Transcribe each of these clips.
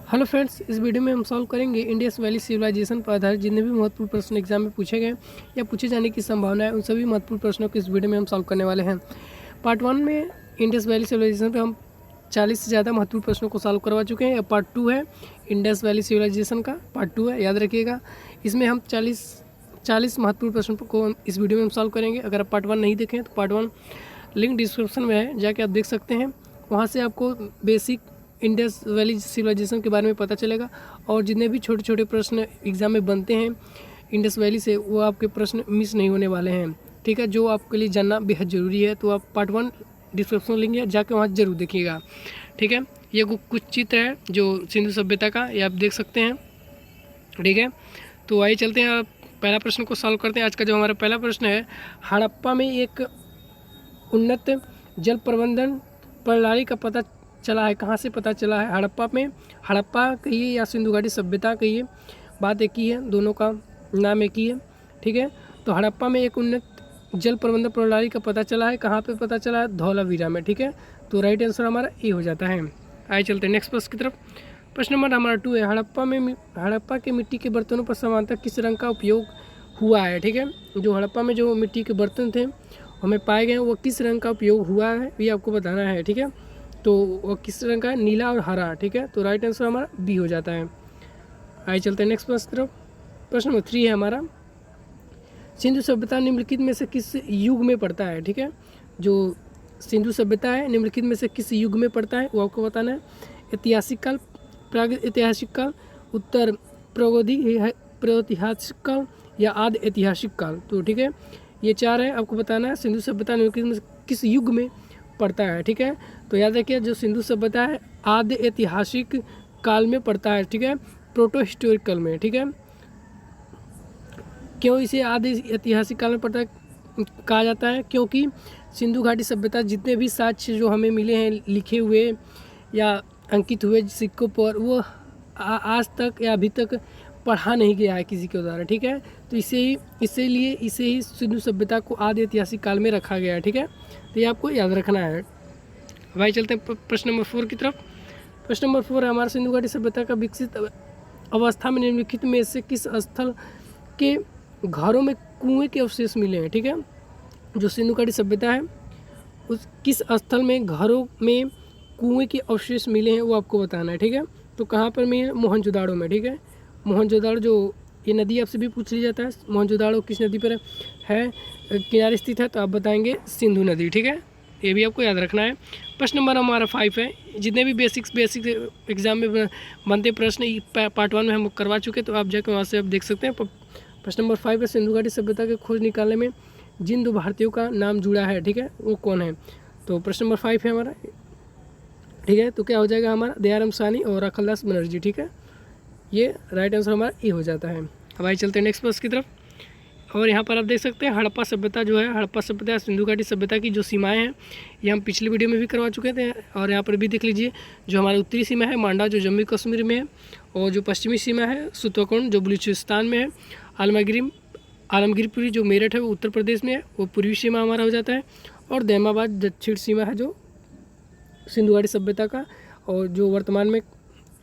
Hello friends, इस video में हम सॉल्व करेंगे इंडस वैली सिविलाइजेशन पर आधारित जितने भी महत्वपूर्ण प्रश्न एग्जाम में पूछे गए या पूछे जाने की संभावना है, उन सभी महत्वपूर्ण प्रश्नों को इस वीडियो में हम सॉल्व करने वाले हैं। पार्ट 1 में इंडस वैली सिविलाइजेशन पे हम 40 से ज़्यादा महत्वपूर्ण प्रश्नों को सॉल्व करवा चुके हैं। पार्ट 2 है इंडस वैली सिविलाइजेशन का, पार्ट 2 है, याद रखिएगा। इसमें हम 40 महत्वपूर्ण प्रश्नों को इस वीडियो में हम सॉल्व करेंगे। अगर आप पार्ट 1 नहीं देखें तो पार्ट 1 लिंक डिस्क्रिप्शन में है, जाके आप देख सकते हैं। वहाँ से आपको बेसिक इंडस वैली सिविलाइजेशन के बारे में पता चलेगा और जितने भी छोटे छोटे प्रश्न एग्जाम में बनते हैं इंडस वैली से, वो आपके प्रश्न मिस नहीं होने वाले हैं। ठीक है, जो आपके लिए जानना बेहद ज़रूरी है। तो आप पार्ट 1 डिस्क्रिप्शन लिंक है, जाके वहाँ ज़रूर देखिएगा। ठीक है, ये कुछ चित्र है जो सिंधु सभ्यता का, ये आप देख सकते हैं। ठीक है, तो आइए चलते हैं, आप पहला प्रश्न को सॉल्व करते हैं। आज का जो हमारा पहला प्रश्न है, हड़प्पा में एक उन्नत जल प्रबंधन प्रणाली का पता चला है। कहाँ से पता चला है? हड़प्पा में। हड़प्पा कहिए या सिंधु घाटी सभ्यता कहिए, बात एक ही है, दोनों का नाम एक ही है। ठीक है, तो हड़प्पा में एक उन्नत जल प्रबंधन प्रणाली का पता चला है। कहाँ पे पता चला है? धौलावीरा में। ठीक है, तो राइट आंसर हमारा ए हो जाता है। आइए चलते हैं नेक्स्ट प्रश्न की तरफ। प्रश्न नंबर हमारा 2 है, हड़प्पा के मिट्टी के बर्तनों पर सामान्यतः किस रंग का उपयोग हुआ है? ठीक है, जो हड़प्पा में जो मिट्टी के बर्तन थे हमें पाए गए, वो किस रंग का उपयोग हुआ है ये आपको बताना है। ठीक है, तो वो किस रंग का है? नीला और हरा। ठीक है, तो राइट आंसर हमारा बी हो जाता है। आइए चलते हैं नेक्स्ट प्रश्न की तरफ। प्रश्न नंबर 3 है हमारा, सिंधु सभ्यता निम्नलिखित में से किस युग में पड़ता है? ठीक है, जो सिंधु सभ्यता है निम्नलिखित में से किस युग में पड़ता है, वो आपको बताना है। ऐतिहासिक काल, प्राग ऐतिहासिक काल, उत्तर प्रागैतिहासिक काल या आदि ऐतिहासिक काल। तो ठीक है, ये 4 है, आपको बताना है सिंधु सभ्यता निम्नलिखित में से किस युग में पड़ता है। ठीक है, तो याद रखिए जो सिंधु सभ्यता है आदि ऐतिहासिक काल में पड़ता है। ठीक है, प्रोटो हिस्टोरिकल में। ठीक है, क्यों इसे आदि ऐतिहासिक काल में पड़ता है कहा जाता है? क्योंकि सिंधु घाटी सभ्यता जितने भी साक्ष्य जो हमें मिले हैं लिखे हुए या अंकित हुए सिक्कों पर, वो आज तक या अभी तक पढ़ा नहीं गया है किसी के द्वारा। ठीक है, तो इसीलिए इसे ही सिंधु सभ्यता को आदि ऐतिहासिक काल में रखा गया है। ठीक है, तो ये आपको याद रखना है। भाई चलते हैं प्रश्न नंबर 4 की तरफ। प्रश्न नंबर 4 है हमारा, सिंधु घाटी सभ्यता का विकसित अवस्था में निम्नलिखित में से किस स्थल के घरों में कुएं के अवशेष मिले हैं? ठीक है, जो सिंधु घाटी सभ्यता है उस किस स्थल में घरों में कुएं के अवशेष मिले हैं, वो आपको बताना है। ठीक है, तो कहाँ पर मिले? मोहनजोदाड़ो में। ठीक है, मोहनजोदाड़ो, जो ये नदी आपसे भी पूछ लिया जाता है, मोहनजोदाड़ो किस नदी पर है, किनारे स्थित है? तो आप बताएंगे सिंधु नदी। ठीक है, ये भी आपको याद रखना है। प्रश्न नंबर हमारा 5 है, जितने भी बेसिक एग्जाम में बनते प्रश्न पार्ट 1 में हम करवा चुके, तो आप जाकर वहाँ से आप देख सकते हैं। प्रश्न नंबर 5 है, सिंधु घाटी सभ्यता की खोज निकालने में जिन 2 भारतीयों का नाम जुड़ा है, ठीक है, वो कौन है? तो प्रश्न नंबर 5 है हमारा। ठीक है, तो क्या हो जाएगा हमारा? दयाराम साहनी और राखालदास बनर्जी। ठीक है, ये राइट आंसर हमारा ए हो जाता है। अब आइए चलते हैं नेक्स्ट प्रश्न की तरफ। और यहाँ पर आप देख सकते हैं हड़प्पा सभ्यता जो है, हड़प्पा सभ्यता सिंधु घाटी सभ्यता की जो सीमाएं हैं, ये हम पिछली वीडियो में भी करवा चुके थे। और यहाँ पर भी देख लीजिए, जो हमारी उत्तरी सीमा है मांडा जो जम्मू कश्मीर में है, और जो पश्चिमी सीमा है सुतोकुंड जो बलूचिस्तान में है, आलमगीरपुरी जो मेरठ है वो उत्तर प्रदेश में है, वो पूर्वी सीमा हमारा हो जाता है। और दैमाबाद दक्षिण सीमा है जो सिंधु घाटी सभ्यता का, और जो वर्तमान में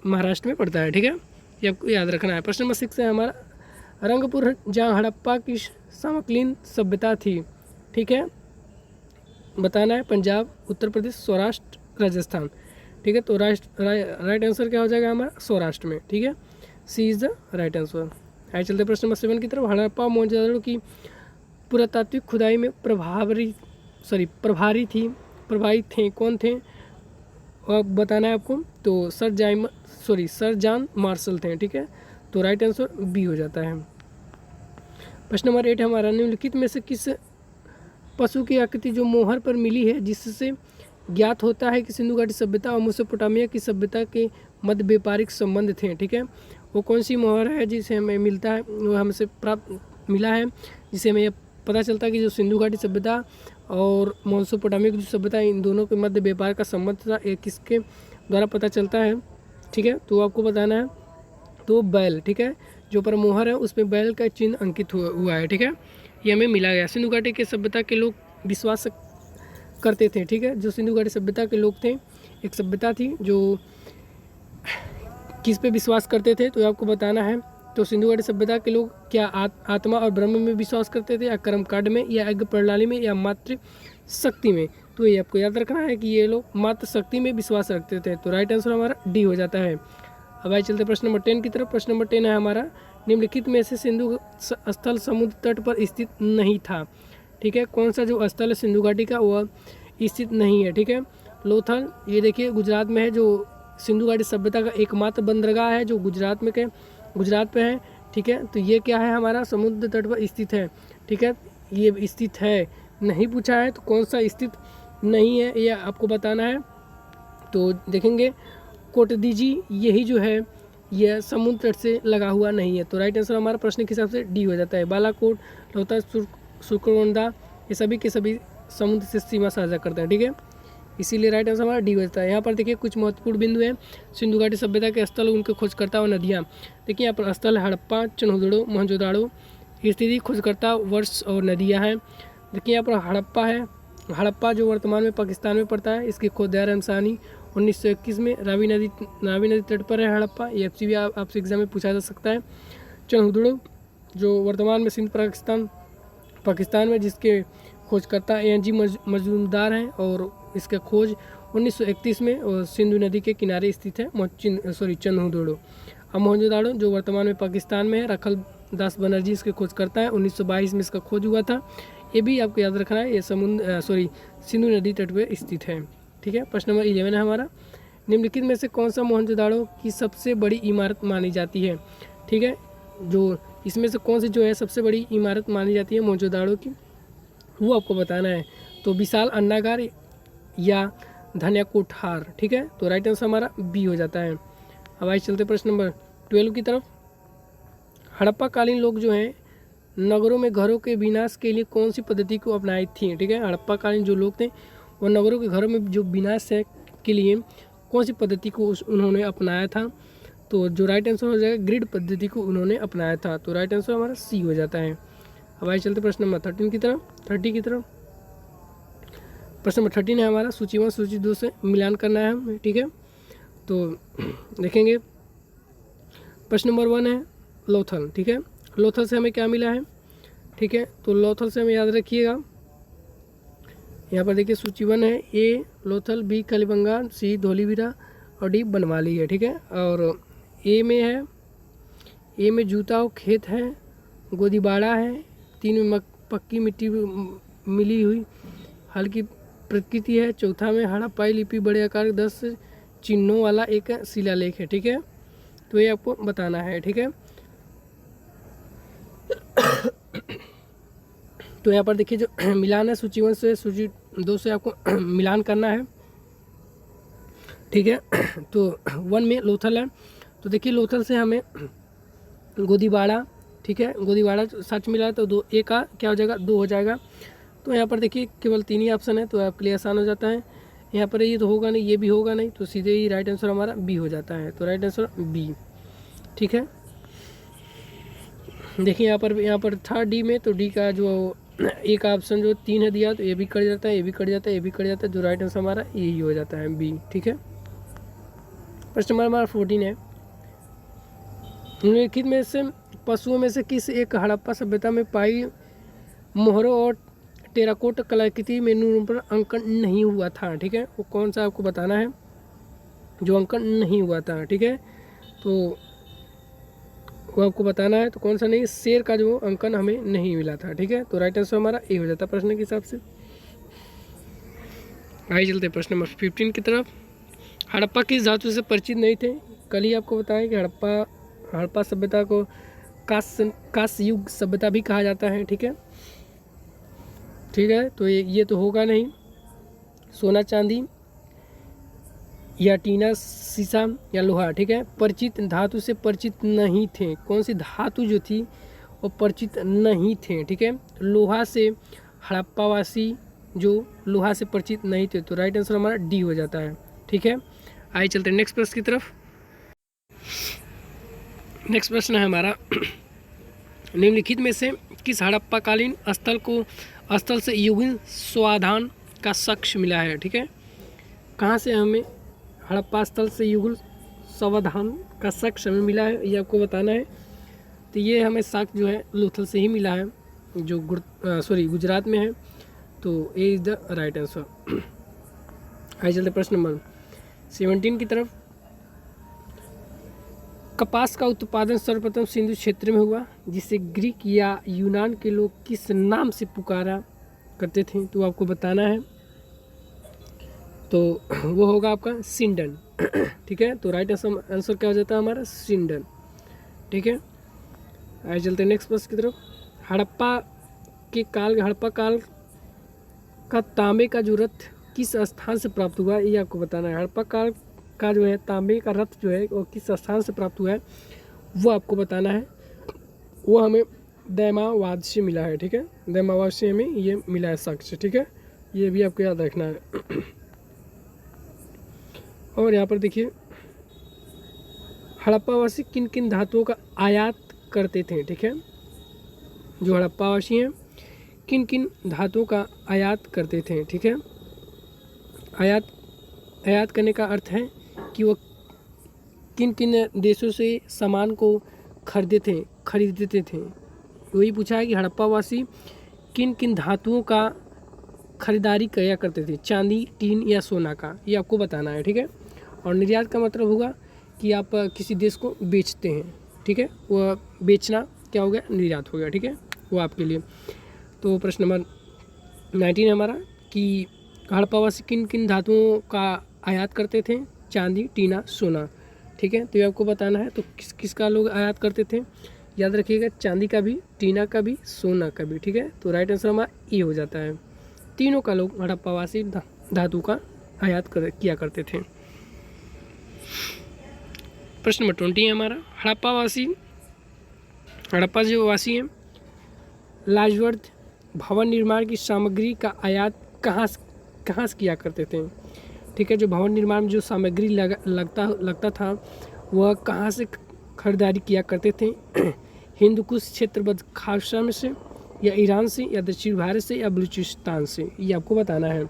महाराष्ट्र में पड़ता है। ठीक है, ये आपको याद रखना है। प्रश्न नंबर 6 है हमारा, रंगपुर जहाँ हड़प्पा की समकालीन सभ्यता थी, ठीक है, बताना है। पंजाब, उत्तर प्रदेश, सौराष्ट्र, राजस्थान। ठीक है, तो राइट आंसर क्या हो जाएगा हमारा? सौराष्ट्र में। ठीक है, सी इज़ द राइट आंसर। आइए चलते प्रश्न नंबर 7 की तरफ। हड़प्पा मोहनजोदड़ो की पुरातात्विक खुदाई में प्रभारी थे, कौन थे? और बताना है आपको। तो सर जॉन मार्शल थे। ठीक है, तो राइट आंसर बी हो जाता है। प्रश्न नंबर 8 हमारा, निम्नलिखित में से किस पशु की आकृति जो मोहर पर मिली है जिससे ज्ञात होता है कि सिंधु घाटी सभ्यता और मेसोपोटामिया की सभ्यता के मध्य व्यापारिक संबंध थे? ठीक है, वो कौन सी मोहर है जिसे हमें मिलता है, वो हमसे प्राप्त मिला है, जिसे हमें यह पता चलता है कि जो सिंधु घाटी सभ्यता और मेसोपोटामिया की जो सभ्यता इन दोनों के मध्य व्यापार का संबंध था, ये किसके द्वारा पता चलता है? ठीक है, तो आपको बताना है। तो बैल, ठीक है, जो पर मोहर है उसमें बैल का चिन्ह अंकित हुआ है। ठीक है, ये हमें मिला गया। सिंधु घाटी के सभ्यता के लोग विश्वास करते थे। ठीक है, जो सिंधु घाटी सभ्यता के लोग थे, एक सभ्यता थी जो किस पे विश्वास करते थे, तो आपको बताना है। तो सिंधु घाटी सभ्यता के लोग क्या आत्मा और ब्रह्म में विश्वास करते थे, या कर्मकांड में, या यज्ञ प्रणाली में, या मात्र शक्ति में। तो ये आपको याद रखना है कि ये लोग मात्र शक्ति में विश्वास रखते थे। तो राइट आंसर हमारा डी हो जाता है। अब आइए चलते प्रश्न नंबर 10 की तरफ। प्रश्न नंबर 10 है हमारा, निम्नलिखित में से सिंधु स्थल समुद्र तट पर स्थित नहीं था। ठीक है, कौन सा जो स्थल है सिंधु घाटी का वह स्थित नहीं है। ठीक है, लोथल, ये देखिए गुजरात में है, जो सिंधु घाटी सभ्यता का एकमात्र बंदरगाह है जो गुजरात पे है। ठीक है, तो ये क्या है हमारा, समुद्र तट पर स्थित है। ठीक है, ये स्थित है नहीं पूछा है, तो कौन सा स्थित नहीं है ये आपको बताना है। तो देखेंगे कोटदीजी, यही जो है यह समुद्र तट से लगा हुआ नहीं है। तो राइट आंसर हमारा प्रश्न के हिसाब से डी हो जाता है। बालाकोट, लोहता, सुरकोंडा, ये सभी के सभी समुद्र से सीमा साझा करते हैं। ठीक है, इसीलिए राइट आंसर हमारा डी हो जाता है। यहाँ पर देखिए कुछ महत्वपूर्ण बिंदु है सिंधु घाटी सभ्यता के स्थल, उनके खोजकर्ता और नदियाँ। देखिए यहाँ पर स्थल हड़प्पा, चन्हुदड़ो, मोहनजोदाड़ो, स्थिति, खोजकर्ता, वर्ष और नदियाँ हैं। देखिए यहाँ पर हड़प्पा है, हड़प्पा जो वर्तमान में पाकिस्तान में पड़ता है, इसकी खोज दयाराम साहनी 1921 में रावी नदी तट पर है हड़प्पा। ये भी आपसे एग्जाम में पूछा जा सकता है। चन्हुदड़ो जो वर्तमान में सिंध पाकिस्तान में, जिसके खोजकर्ता ANG मजूमदार हैं, और इसका खोज 1931 में और सिंधु नदी के किनारे स्थित है चन्हुदड़ो। अब मोहनजोदाड़ो जो वर्तमान में पाकिस्तान में है, रखल दास बनर्जी इसके खोजकर्ता है, 1922 में इसका खोज हुआ था। ये भी आपको याद रखना है, ये सिंधु नदी तट पर स्थित है। ठीक है, प्रश्न नंबर 11 है हमारा, निम्नलिखित में से कौन सा मोहनजोदाड़ो की सबसे बड़ी इमारत मानी जाती है। ठीक है, जो इसमें से कौन सी जो है सबसे बड़ी इमारत मानी जाती है मोहनजोदाड़ो की, वो आपको बताना है। तो विशाल अन्नागार या धन्या कोठार। ठीक है, तो राइट आंसर हमारा बी हो जाता है। अब आइए चलते प्रश्न नंबर 12 की तरफ। हड़प्पा कालीन लोग जो हैं नगरों में घरों के विनाश के लिए कौन सी पद्धति को अपनाई थी। ठीक है, हड़प्पा कालीन जो लोग थे वो नगरों के घरों में जो विनाश है के लिए कौन सी पद्धति को उन्होंने अपनाया था। तो जो राइट आंसर हो जाएगा, ग्रिड पद्धति को उन्होंने अपनाया था। तो राइट आंसर हमारा सी हो जाता है। अब आइए चलते प्रश्न नंबर 30 की तरफ। प्रश्न नंबर 13 है हमारा, सूची 1 सूची 2 से मिलान करना है हमें। ठीक है, तो देखेंगे प्रश्न नंबर 1 है लोथल। ठीक है, लोथल से हमें क्या मिला है। ठीक है, तो लोथल से हमें याद रखिएगा, यहाँ पर देखिए सूची 1 है, ए लोथल, बी कलिबंगा, सी धोलीवीरा और डी बनवाली है। ठीक है, और ए में जूता और खेत है, गोदीबाड़ा है, 3 में पक्की मिट्टी मिली हुई हल्की प्रकृति है, चौथा में हड़प्पाई लिपि बड़े आकार 10 चिन्हों वाला एक शिलालेख है। ठीक है, तो ये आपको बताना है। ठीक है, तो यहाँ पर देखिए जो मिलान है सूची 1 से सूची 2 से आपको मिलान करना है। ठीक है, तो 1 में लोथल है, तो देखिए लोथल से हमें गोदीबाड़ा, ठीक है, गोदीबाड़ा सच मिला है, तो 2 ए का क्या हो जाएगा, 2 हो जाएगा। तो यहाँ पर देखिए केवल 3 ही ऑप्शन है, तो आपके लिए आसान हो जाता है। यहाँ पर ये तो होगा नहीं, ये भी होगा नहीं, तो सीधे ही राइट आंसर हमारा बी हो जाता है। तो राइट आंसर बी। ठीक है, देखिए यहाँ पर था डी में, तो डी का जो एक ऑप्शन जो 3 है दिया, तो ये भी कट जाता है, ये भी कट जाता है, ये भी कट जाता है, जो राइट आंसर हमारा यही हो जाता है बी। ठीक है, प्रश्न नंबर हमारा 14 है, निम्नलिखित में से पशुओं में से किस एक हड़प्पा सभ्यता में पाई मोहरों और टेराकोट कलाकृति में नूर पर अंकन नहीं हुआ था। ठीक है, वो कौन सा आपको बताना है जो अंकन नहीं हुआ था। ठीक है, तो वो आपको बताना है, तो कौन सा नहीं, शेर का जो अंकन हमें नहीं मिला था। ठीक है, तो राइट आंसर हमारा ए हो जाता है प्रश्न के हिसाब से। आइए चलते हैं प्रश्न नंबर 15 की तरफ। हड़प्पा किस धातु से परिचित नहीं थे। कल ही आपको बताया कि हड़प्पा सभ्यता को कांस्य युग सभ्यता भी कहा जाता है। ठीक है, तो ये तो होगा नहीं, सोना चांदी या टीना शीशा या लोहा। ठीक है, परिचित धातु से परिचित नहीं थे, कौन सी धातु जो थी वो परिचित नहीं थे। ठीक है, लोहा से हड़प्पावासी जो लोहा से परिचित नहीं थे, तो राइट आंसर हमारा डी हो जाता है। ठीक है, आइए चलते हैं नेक्स्ट प्रश्न की तरफ। नेक्स्ट प्रश्न है हमारा, निम्नलिखित में से किस हड़प्पाकालीन स्थल से युगीन स्वाधान का साक्ष्य मिला है। ठीक है, कहाँ से हमें हड़प्पा स्थल से युगल सावधान का साक्ष्य हमें मिला है, ये आपको बताना है। तो ये हमें साक्ष्य जो है लोथल से ही मिला है, जो गुजरात में है। तो A is the right answer. आइए चलते प्रश्न नंबर 17 की तरफ। कपास का उत्पादन सर्वप्रथम सिंधु क्षेत्र में हुआ, जिसे ग्रीक या यूनान के लोग किस नाम से पुकारा करते थे, तो आपको बताना है। तो वो होगा आपका सिंडन। ठीक है, तो राइट आंसर क्या हो जाता है हमारा, सिंडन। ठीक है, आइए चलते हैं नेक्स्ट प्रश्न की तरफ। हड़प्पा काल का तांबे का जो रथ किस स्थान से प्राप्त हुआ, ये आपको बताना है। हड़प्पा काल का जो है तांबे का रथ जो है वो किस स्थान से प्राप्त हुआ है, वो आपको बताना है। वो हमें दैमावाद से मिला है। ठीक है, दैमावाद से हमें ये मिला है साक्ष्य। ठीक है, ये भी आपको याद रखना है। और यहाँ पर देखिए, हड़प्पावासी किन किन धातुओं का आयात करते थे। ठीक है, जो हड़प्पावासी हैं किन किन धातुओं का आयात करते थे। ठीक है, आयात करने का अर्थ है कि वो किन किन देशों से सामान को खरीदते थे। वही पूछा है कि हड़प्पावासी किन किन धातुओं का खरीदारी किया करते थे, चांदी, टीन या सोना का, ये आपको बताना है। ठीक है, और निर्यात का मतलब होगा कि आप किसी देश को बेचते हैं। ठीक है, वो बेचना क्या हो गया, निर्यात हो गया। ठीक है, वो आपके लिए। तो प्रश्न नंबर 19 है हमारा कि हड़प्पावासी किन किन धातुओं का आयात करते थे, चांदी, टीना, सोना। ठीक है, तो ये आपको बताना है। तो किसका लोग आयात करते थे, याद रखिएगा, चांदी का भी, टीना का भी, सोना का भी। ठीक है, तो राइट आंसर हमारा ये हो जाता है। तीनों का लोग हड़प्पावासी धातु का आयात किया करते थे। प्रश्न नंबर 20 है हमारा। हड़प्पा जो वासी हैं लाजवर्थ भवन निर्माण की सामग्री का आयात कहाँ से किया करते थे। ठीक है, जो भवन निर्माण में जो सामग्री लगता था वह कहाँ से खरीदारी किया करते थे, हिंदुकुश क्षेत्र खारसा में से, या ईरान से, या दक्षिण भारत से, या बलूचिस्तान से, ये आपको बताना है।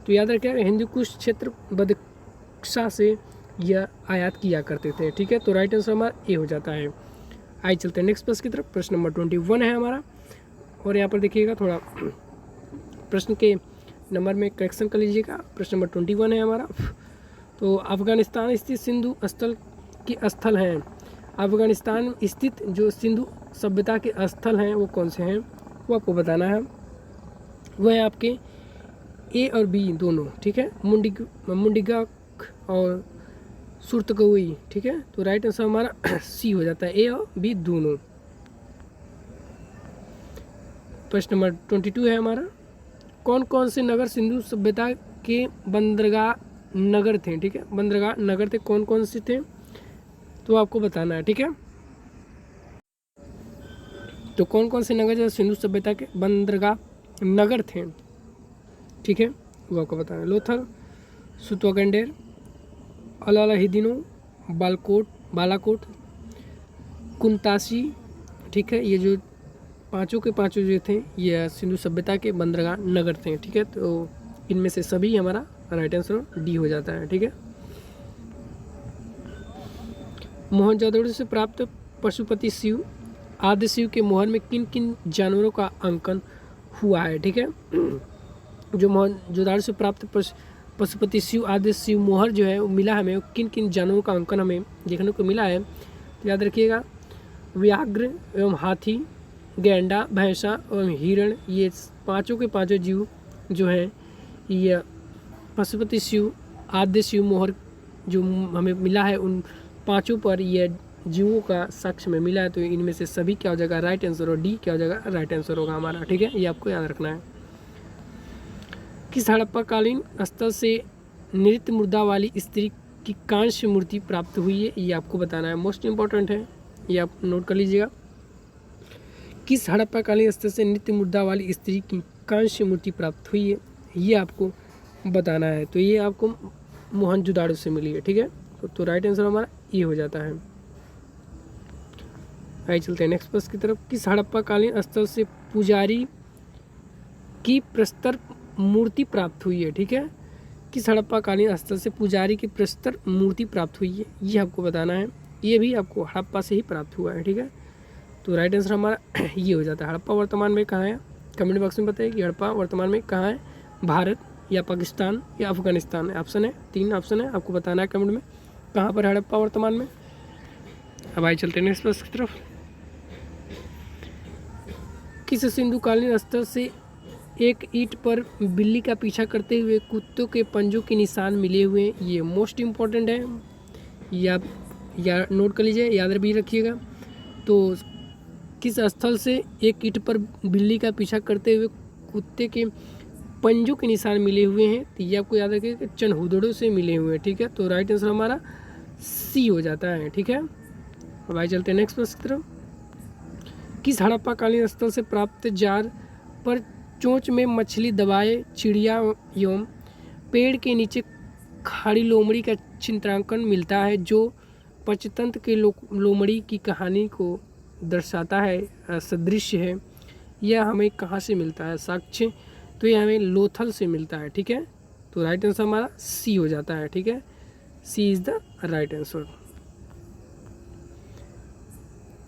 तो याद रखिए, हिंदुकुश क्षेत्र बदख्शा से यह आयात किया करते थे। ठीक है, तो राइट आंसर हमारा ए हो जाता है। आइए चलते हैं नेक्स्ट प्रश्न की तरफ। प्रश्न नंबर 21 है हमारा, और यहाँ पर देखिएगा थोड़ा प्रश्न के नंबर में करेक्शन कर लीजिएगा। प्रश्न नंबर 21 है हमारा। तो अफगानिस्तान स्थित सिंधु स्थल के स्थल हैं, अफगानिस्तान स्थित जो सिंधु सभ्यता के स्थल हैं वो कौन से हैं, वो आपको बताना है। वह है आपके ए और बी दोनों। ठीक है, मुंडिगा और सुरतगोई। ठीक है, तो राइट आंसर हमारा सी हो जाता है, ए और बी दोनों। प्रश्न नंबर 22 है हमारा। कौन कौन से नगर सिंधु सभ्यता के बंदरगाह नगर थे। ठीक है, बंदरगाह नगर थे कौन कौन से थे, तो आपको बताना है। ठीक है, तो कौन कौन से नगर जो सिंधु सभ्यता के बंदरगाह नगर थे, ठीक है, वो आपको बताना है। लोथल, सुतवागंडेर, अलाहिदीनो, बालाकोट, कुंतासी। ठीक है, ये जो पांचों के पांचों जो थे ये सिंधु सभ्यता के बंदरगाह नगर थे। ठीक है, तो इनमें से सभी हमारा राइट आंसर डी हो जाता है। ठीक है, मोहनजोदड़ो से प्राप्त पशुपति शिव आदि शिव के मोहर में किन किन जानवरों का अंकन हुआ है। ठीक है, जो मोहनजोदड़ो से प्राप्त पशुपति शिव आदि शिव मोहर जो है वो मिला हमें, किन किन जानवरों का अंकन हमें देखने को मिला है, तो याद रखिएगा, व्याघ्र एवं हाथी, गैंडा, भैंसा एवं हिरण, ये पांचों के पांचों जीव जो हैं ये पशुपति शिव आद्य शिव मोहर जो हमें मिला है उन पांचों पर ये जीवों का साक्ष्य में मिला है। तो इनमें से सभी क्या हो जाएगा, राइट आंसर, और डी क्या हो जाएगा, राइट आंसर होगा हमारा। ठीक है, ये आपको याद रखना है। किस हड़प्पाकालीन स्थल से नृत्य मुद्रा वाली स्त्री की कांस्य मूर्ति प्राप्त हुई है, ये आपको बताना है, मोस्ट इंपॉर्टेंट है, ये आप नोट कर लीजिएगा। किस हड़प्पाकालीन स्थल से नृत्य मुद्रा वाली स्त्री की कांस्य मूर्ति प्राप्त हुई है, ये आपको बताना है। तो ये आपको मोहनजोदड़ो से मिली है। ठीक है, तो राइट आंसर हमारा ये हो जाता है। आइए चलते हैं नेक्स्ट प्रश्न की तरफ। किस हड़प्पाकालीन स्थल से पुजारी की प्रस्तर मूर्ति प्राप्त हुई है। ठीक है, किस हड़प्पाकालीन स्थल से पुजारी की प्रस्तर मूर्ति प्राप्त हुई है, ये आपको बताना है। ये भी आपको हड़प्पा से ही प्राप्त हुआ है, ठीक है। तो राइट आंसर हमारा ये हो जाता है। हड़प्पा वर्तमान में कहाँ है, कमेंट बॉक्स में बताइए कि हड़प्पा वर्तमान में कहाँ है, भारत या पाकिस्तान या अफगानिस्तान। ऑप्शन है, 3 ऑप्शन है, आपको बताना है कमेंट में कहाँ पर हड़प्पा वर्तमान में। अब आइए चलते हैं नेक्स्ट प्रश्न की तरफ। किस सिंधुकालीन स्थल से एक ईंट पर बिल्ली का पीछा करते हुए कुत्तों के पंजों के निशान मिले हुए हैं, ये मोस्ट इम्पॉर्टेंट है, या नोट कर लीजिए, याद भी रखिएगा। तो किस स्थल से एक ईंट पर बिल्ली का पीछा करते हुए कुत्ते के पंजों के निशान मिले हुए हैं, तो ये आपको याद रखिएगा चनहुदड़ों से मिले हुए हैं, ठीक है। तो राइट आंसर हमारा सी हो जाता है, ठीक है। अब आइए चलते हैं नेक्स्ट प्रश्न की तरफ। किस हड़प्पाकालीन स्थल से प्राप्त जार पर चोंच में मछली दबाए चिड़िया एवं पेड़ के नीचे खड़ी लोमड़ी का चित्रांकन मिलता है, जो पंचतंत्र के लोमड़ी की कहानी को दर्शाता है, सदृश्य है, यह हमें कहाँ से मिलता है साक्ष्य, तो यह हमें लोथल से मिलता है, ठीक है। तो राइट आंसर हमारा सी हो जाता है, ठीक है। C is the right answer.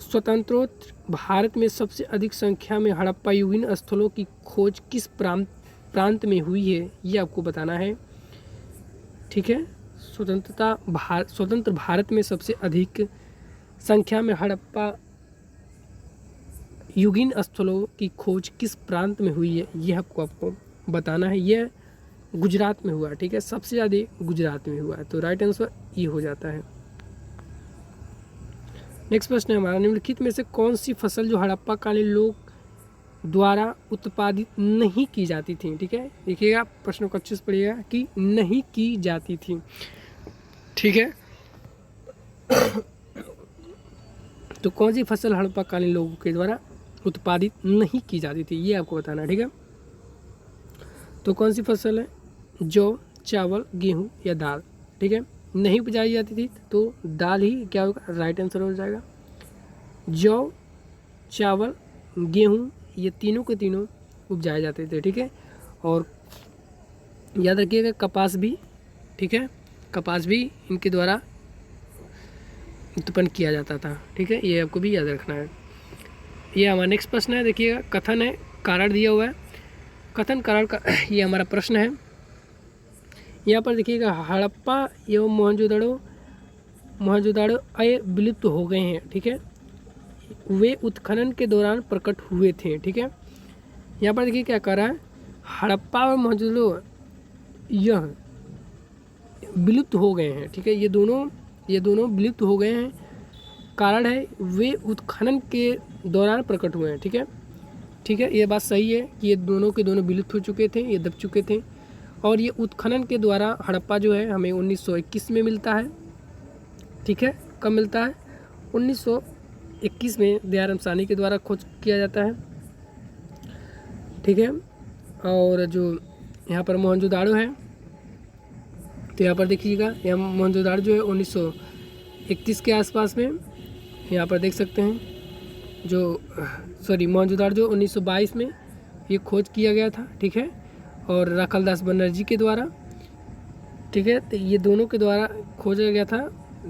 स्वतंत्रोत्तर भारत में सबसे अधिक संख्या में हड़प्पा युगीन स्थलों की खोज किस प्रांत में हुई है, ये आपको बताना है, ठीक है। स्वतंत्र भारत में सबसे अधिक संख्या में हड़प्पा युगीन स्थलों की खोज किस प्रांत में हुई है, ये आपको बताना है। यह गुजरात में हुआ, ठीक है, सबसे ज़्यादा गुजरात में हुआ है। तो राइट आंसर ये हो जाता है। नेक्स्ट प्रश्न है हमारा, निम्नलिखित में से कौन सी फसल जो हड़प्पा कालीन लोग द्वारा उत्पादित नहीं की जाती थी, ठीक है। देखिएगा प्रश्नों को अच्छे से पढ़िएगा कि नहीं की जाती थी, ठीक है। तो कौन सी फसल हड़प्पा कालीन लोगों के द्वारा उत्पादित नहीं की जाती थी, ये आपको बताना है, ठीक है। तो कौन सी फसल है, जौ, चावल, गेहूँ या दाल, ठीक है। नहीं उपजाई जाती थी तो दाल ही क्या होगा, राइट आंसर हो जाएगा। जौ, चावल, गेहूँ ये तीनों के तीनों उपजाए जाते थे, ठीक है। और याद रखिएगा कपास भी, ठीक है, कपास भी इनके द्वारा उत्पन्न किया जाता था, ठीक है, ये आपको भी याद रखना है। ये हमारा नेक्स्ट प्रश्न है, देखिएगा कथन है, कारण दिया हुआ है, कथन कारण का ये हमारा प्रश्न है। यहाँ पर देखिएगा हड़प्पा एवं मोहनजोदड़ो अय विलुप्त हो गए हैं, ठीक है, वे उत्खनन के दौरान प्रकट हुए थे, ठीक है। यहाँ पर देखिए क्या कर रहा है, हड़प्पा और मोहनजोदड़ो यह विलुप्त हो गए हैं, ठीक है, ये दोनों विलुप्त हो गए हैं, कारण है वे उत्खनन के दौरान प्रकट हुए हैं, ठीक है, ठीक है। ये बात सही है कि ये दोनों के दोनों विलुप्त हो चुके थे, ये दब चुके थे, और ये उत्खनन के द्वारा हड़प्पा जो है हमें 1921 में मिलता है, ठीक है। कब मिलता है, 1921 में दयाराम साहनी के द्वारा खोज किया जाता है, ठीक है। और जो यहाँ पर मोहनजोदड़ो है, तो यहाँ पर देखिएगा यहाँ मोहनजोदड़ो जो है 1931 के आसपास में, यहाँ पर देख सकते हैं, मोहनजोदड़ो जो 1922 में ये खोज किया गया था, ठीक है, और राखलदास बनर्जी के द्वारा, ठीक है। तो ये दोनों के द्वारा खोजा गया था,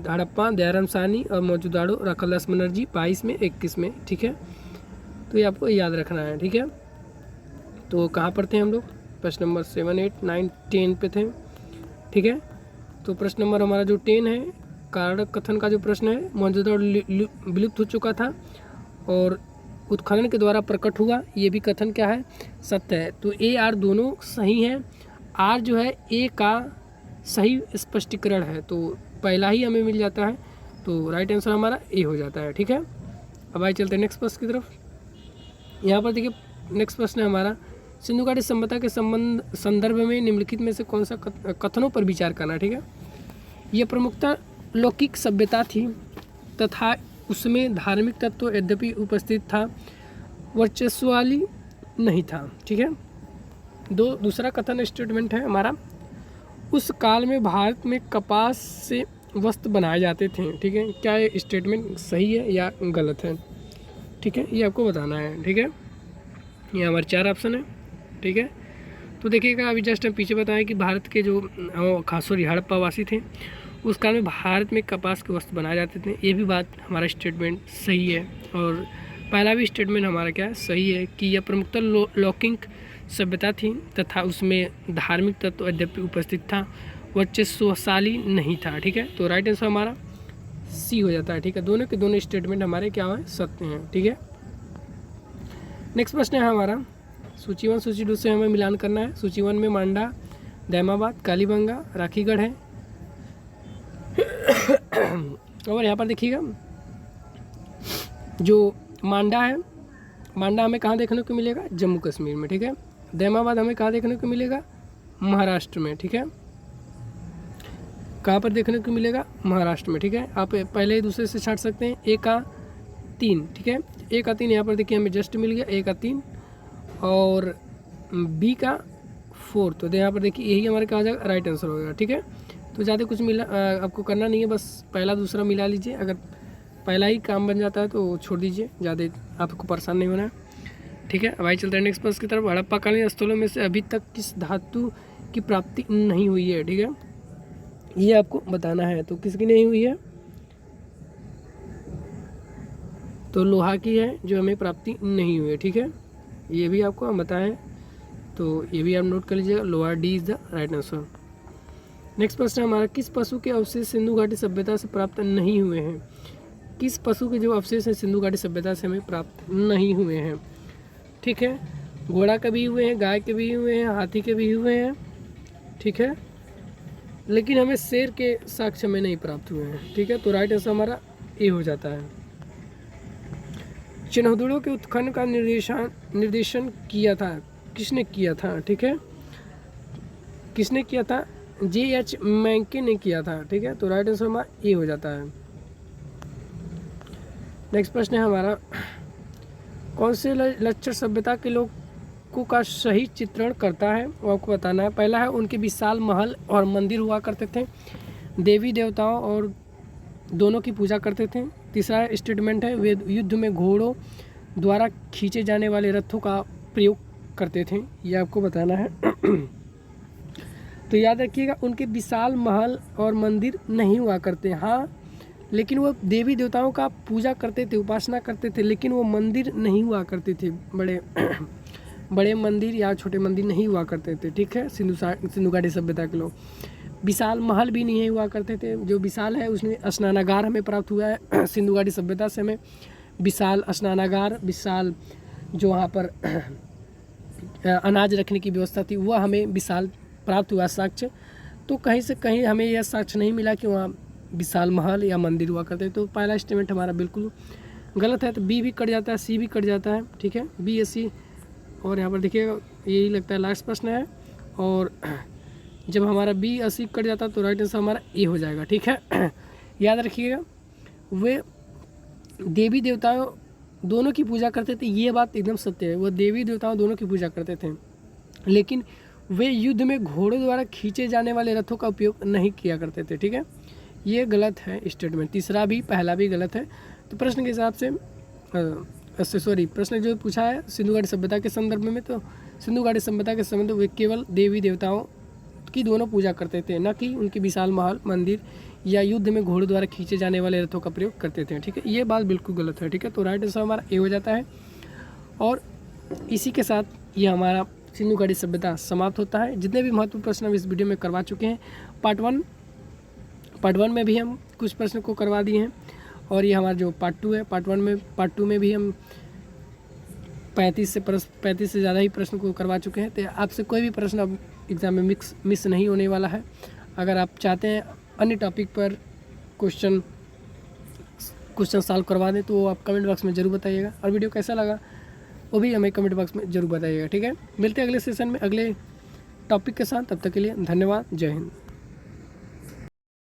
हड़प्पा, दयाराम साहनी और मोहनजोदड़ो, राखलदास बनर्जी 22 में 21 में, ठीक है। तो ये आपको याद रखना है, ठीक है। तो कहाँ पर थे हम लोग, प्रश्न नंबर 7, 8, 9, 10 पे थे, ठीक है। तो प्रश्न नंबर हमारा जो 10 है, कारण कथन का जो प्रश्न है, मोहनजोदड़ो विलुप्त हो चुका था और उत्खनन के द्वारा प्रकट हुआ, ये भी कथन क्या है, सत्य है। तो ए आर दोनों सही हैं, आर जो है ए का सही स्पष्टीकरण है, तो पहला ही हमें मिल जाता है, तो राइट आंसर हमारा ए हो जाता है, ठीक है। अब आइए चलते हैं नेक्स्ट प्रश्न की तरफ। यहाँ पर देखिए नेक्स्ट प्रश्न है हमारा, सिंधु घाटी सभ्यता के संदर्भ में निम्नलिखित में से कौन सा कथनों पर विचार करना, ठीक है। यह प्रमुखतः लौकिक सभ्यता थी तथा उसमें धार्मिक तत्व यद्यपि उपस्थित था, वर्चस्ववाली नहीं था, ठीक है। दूसरा कथन स्टेटमेंट है हमारा, उस काल में भारत में कपास से वस्त्र बनाए जाते थे, ठीक है। क्या ये स्टेटमेंट सही है या गलत है, ठीक है, ये आपको बताना है, ठीक है। ये हमारे 4 ऑप्शन है, ठीक है। तो देखिएगा अभी जस्ट हम पीछे बताएं कि भारत के जो खासोरी हड़प्पावासी थे उस काल में भारत में कपास के वस्त्र बनाए जाते थे। ये भी बात हमारा स्टेटमेंट सही है। और पहला भी स्टेटमेंट हमारा क्या है, सही है कि यह प्रमुखतः लौकिक सभ्यता थी तथा उसमें धार्मिक तत्व यद्यपि उपस्थित था, वर्चस्वशाली नहीं था। ठीक है, तो राइट आंसर हमारा सी हो जाता है। ठीक है, दोनों के दोनों स्टेटमेंट हमारे क्या है, सत्य हैं। ठीक है, नेक्स्ट प्रश्न है हमारा सूची 1 सूची 2 से हमें मिलान करना है। सूची 1 में मांडा, दैमाबाद, कालीबंगा, राखीगढ़ है। और यहाँ पर देखिएगा जो मांडा है, मांडा हमें कहाँ देखने को मिलेगा, जम्मू कश्मीर में। ठीक है, दैमाबाद हमें कहाँ देखने को मिलेगा, महाराष्ट्र में। ठीक है, कहाँ पर देखने को मिलेगा, महाराष्ट्र में। ठीक है, आप पहले ही दूसरे से छाट सकते हैं। ए का 3, ठीक है, ए का 3 यहाँ पर देखिए हमें जस्ट मिल गया, ए का 3 और बी का 4। तो यहाँ पर देखिए यही हमारे कहा जाएगा राइट आंसर होगा। ठीक है, तो ज़्यादा कुछ मिला आपको करना नहीं है, बस पहला दूसरा मिला लीजिए। अगर पहला ही काम बन जाता है तो छोड़ दीजिए, ज़्यादा आपको परेशान नहीं होना है। ठीक है, अब आइए चलते हैं नेक्स्ट प्रश्न की तरफ। हड़प्पाकालीन स्थलों में से अभी तक किस धातु की प्राप्ति नहीं हुई है। ठीक है, ये आपको बताना है। तो किसकी नहीं हुई है, तो लोहा की है जो हमें प्राप्ति नहीं हुई है। ठीक है, ये भी आपको हम बताएं, तो ये भी आप नोट कर लीजिएगा, लोहा D is the right answer. Next प्रश्न है हमारा, किस पशु के अवशेष सिंधु घाटी सभ्यता से प्राप्त नहीं हुए हैं। किस पशु के जो अवशेष हैं सिंधु घाटी सभ्यता से हमें प्राप्त नहीं हुए हैं। ठीक है, घोड़ा के भी हुए हैं, गाय के भी हुए हैं, हाथी के भी हुए हैं। ठीक है, लेकिन हमें शेर के साक्ष्य में नहीं प्राप्त हुए हैं। ठीक है, तो राइट आंसर हमारा ए हो जाता है। चिन्हदुड़ों के उत्खनन का निर्देशन किया था, किसने किया था। ठीक है, किसने किया था, J.H. मैंके ने किया था। ठीक है, तो राइट आंसर हमारा ए हो जाता है। नेक्स्ट प्रश्न है हमारा, कौन से लक्षण सभ्यता के लोगों का सही चित्रण करता है, वो आपको बताना है। पहला है उनके विशाल महल और मंदिर हुआ करते थे, देवी देवताओं और दोनों की पूजा करते थे। तीसरा स्टेटमेंट है वे युद्ध में घोड़ों द्वारा खींचे जाने वाले रथों का प्रयोग करते थे, ये आपको बताना है। तो याद रखिएगा उनके विशाल महल और मंदिर नहीं हुआ करते, हाँ, लेकिन वो देवी देवताओं का पूजा करते थे, उपासना करते थे, लेकिन वो मंदिर नहीं हुआ करते थे, बड़े बड़े मंदिर या छोटे मंदिर नहीं हुआ करते थे। ठीक है, सिंधु घाटी सभ्यता के लोग विशाल महल भी नहीं हुआ करते थे। जो विशाल है उसमें स्नानागार हमें प्राप्त हुआ है सिंधु घाटी सभ्यता से, हमें विशाल स्नानागार, विशाल जो वहाँ पर अनाज रखने की व्यवस्था थी वह हमें विशाल प्राप्त हुआ साक्ष्य। तो कहीं से कहीं हमें यह साक्ष्य नहीं मिला कि वहाँ विशाल महल या मंदिर हुआ करते। तो पहला स्टेटमेंट हमारा बिल्कुल गलत है, तो बी भी कट जाता है, सी भी कट जाता है। ठीक है, बी, सी, और यहाँ पर देखिएगा यही लगता है लास्ट प्रश्न है, और जब हमारा बी, सी कट जाता है तो राइट आंसर हमारा ए हो जाएगा। ठीक है, याद रखिएगा वे देवी देवताओं दोनों की पूजा करते थे, ये बात एकदम सत्य है, वो देवी देवताओं दोनों की पूजा करते थे, लेकिन वे युद्ध में घोड़ों द्वारा खींचे जाने वाले रथों का उपयोग नहीं किया करते थे। ठीक है, ये गलत है स्टेटमेंट, तीसरा भी पहला भी गलत है। तो प्रश्न के हिसाब से प्रश्न जो पूछा है सिंधु घाटी सभ्यता के संदर्भ में, तो सिंधु घाटी सभ्यता के संबंध में वे केवल देवी देवताओं की दोनों पूजा करते थे, न कि उनकी विशाल महल, मंदिर या युद्ध में घोड़ों द्वारा खींचे जाने वाले रथों का प्रयोग करते थे। ठीक है, ये बात बिल्कुल गलत है। ठीक है, तो राइट आंसर हमारा ए हो जाता है। और इसी के साथ ये हमारा सिंधु घाटी सभ्यता समाप्त होता है। जितने भी महत्वपूर्ण प्रश्न हम इस वीडियो में करवा चुके हैं, पार्ट वन में भी हम कुछ प्रश्न को करवा दिए हैं, और ये हमारा जो पार्ट 2 है, पार्ट टू में भी हम 35 से ज़्यादा ही प्रश्न को करवा चुके हैं। तो आपसे कोई भी प्रश्न अब एग्ज़ाम में मिस नहीं होने वाला है। अगर आप चाहते हैं अन्य टॉपिक पर क्वेश्चन सॉल्व करवा दें तो आप कमेंट बॉक्स में ज़रूर बताइएगा, और वीडियो कैसा लगा वो भी हमें कमेंट बॉक्स में ज़रूर बताइएगा। ठीक है, मिलते हैं अगले सेशन में अगले टॉपिक के साथ, तब तक के लिए धन्यवाद, जय हिंद।